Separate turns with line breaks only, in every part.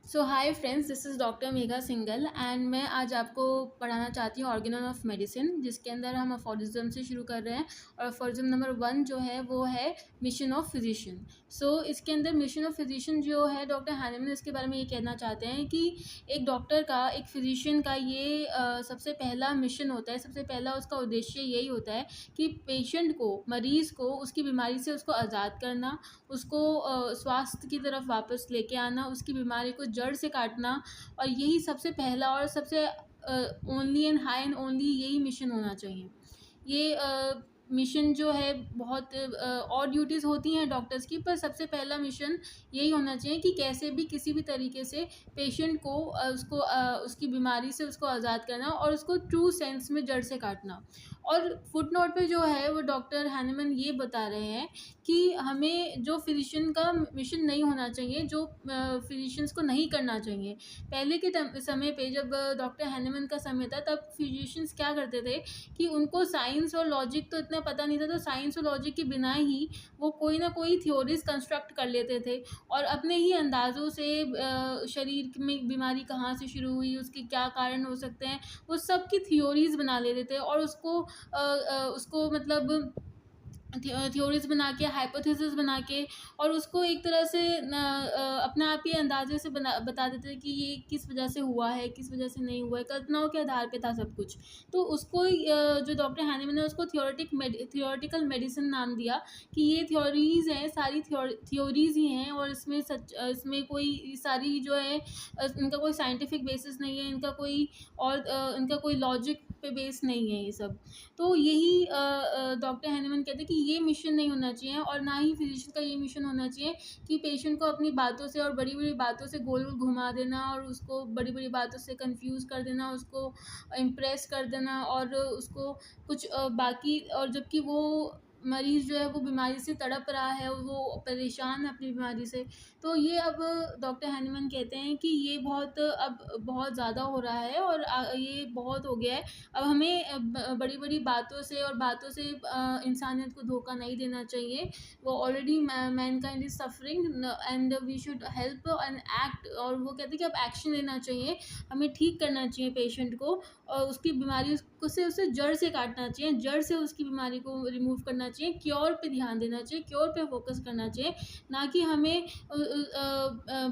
So hi friends, this is doctor Megha single and मैं आज आपको पढ़ाना चाहती हूँ ऑर्गेनल ऑफ मेडिसिन, जिसके अंदर हम अफोरिज्म से शुरू कर रहे हैं। और अफोरिज्म नंबर 1 जो है वो है मिशन ऑफ फिजिशियन। सो इसके अंदर मिशन ऑफ फिजिशियन जो है, डॉक्टर हैनिमन इसके बारे में ये कहना चाहते हैं कि एक डॉक्टर का, एक फिजिशियन का ये सबसे पहला मिशन होता है, सबसे पहला उसका उद्देश्य यही होता है कि पेशेंट को, मरीज़ को उसकी बीमारी से उसको आज़ाद करना, उसको स्वास्थ्य की तरफ वापस लेके आना, उसकी बीमारी को जड़ से काटना। और यही सबसे पहला और सबसे only and high and only यही मिशन होना चाहिए। ये मिशन जो है, बहुत और ड्यूटीज़ होती हैं डॉक्टर्स की, पर सबसे पहला मिशन यही होना चाहिए कि कैसे भी किसी भी तरीके से पेशेंट को उसकी बीमारी से उसको आज़ाद करना और उसको ट्रू सेंस में जड़ से काटना। और फुटनोट पे जो है वो डॉक्टर हैनिमन ये बता रहे हैं कि हमें जो फिजिशियन का मिशन नहीं होना चाहिए, जो फिजिशियंस को नहीं करना चाहिए। पहले के समय पे जब डॉक्टर हैनिमन का समय था, तब फिजिशियंस क्या करते थे कि उनको साइंस और लॉजिक तो इतना पता नहीं था, तो साइंस और लॉजिक के बिना ही वो कोई ना कोई थ्योरीज कंस्ट्रक्ट कर लेते थे और अपने ही अंदाज़ों से शरीर में बीमारी कहाँ से शुरू हुई, उसके क्या कारण हो सकते हैं, वो सब की थ्योरीज बना लेते थे और उसको मतलब थ्योरीज बना के, हाइपोथेसिस बना के, और उसको एक तरह से अपने आप ही अंदाजे से बता देते थे कि ये किस वजह से हुआ है, किस वजह से नहीं हुआ है, कल्पनाओं के आधार पे था सब कुछ। तो उसको जो डॉक्टर हैनिमन ने उसको थियोरेटिकल मेडिसिन नाम दिया कि ये थ्योरीज हैं, सारी थ्योरीज ही हैं और इसमें कोई सारी जो है इनका कोई साइंटिफिक बेसिस नहीं है, इनका कोई लॉजिक पे बेस नहीं है ये सब। तो यही डॉक्टर हैनिमन कहते हैं कि ये मिशन नहीं होना चाहिए और ना ही फिजिशियन का ये मिशन होना चाहिए कि पेशेंट को अपनी बातों से और बड़ी बड़ी बातों से गोल गोल घुमा देना और उसको बड़ी बड़ी बातों से कंफ्यूज कर देना, उसको इम्प्रेस कर देना और उसको कुछ बाकी, और जबकि वो मरीज़ जो है वो बीमारी से तड़प रहा है, वो परेशान है अपनी बीमारी से। तो ये अब डॉक्टर हैनिमन कहते हैं कि ये अब बहुत ज़्यादा हो रहा है और ये बहुत हो गया है। अब हमें बड़ी-बड़ी बातों से इंसानियत को धोखा नहीं देना चाहिए। वो already mankind is suffering and we should help and act. और वो कहते हैं कि अब एक्शन लेना चाहिए, हमें ठीक करना चाहिए पेशेंट को और उसकी बीमारी को से उसे जड़ से काटना चाहिए, जड़ से उसकी बीमारी को रिमूव करना चाहिए, क्योर पे ध्यान देना चाहिए, क्योर पे फोकस करना चाहिए, ना कि हमें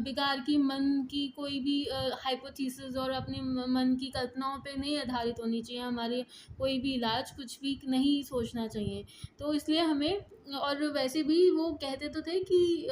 बेकार की मन की कोई भी हाइपोथेसिस और अपने मन की कल्पनाओं पे नहीं आधारित होनी चाहिए। हमारे कोई भी इलाज, कुछ भी नहीं सोचना चाहिए। तो इसलिए हमें, और वैसे भी वो कहते तो थे कि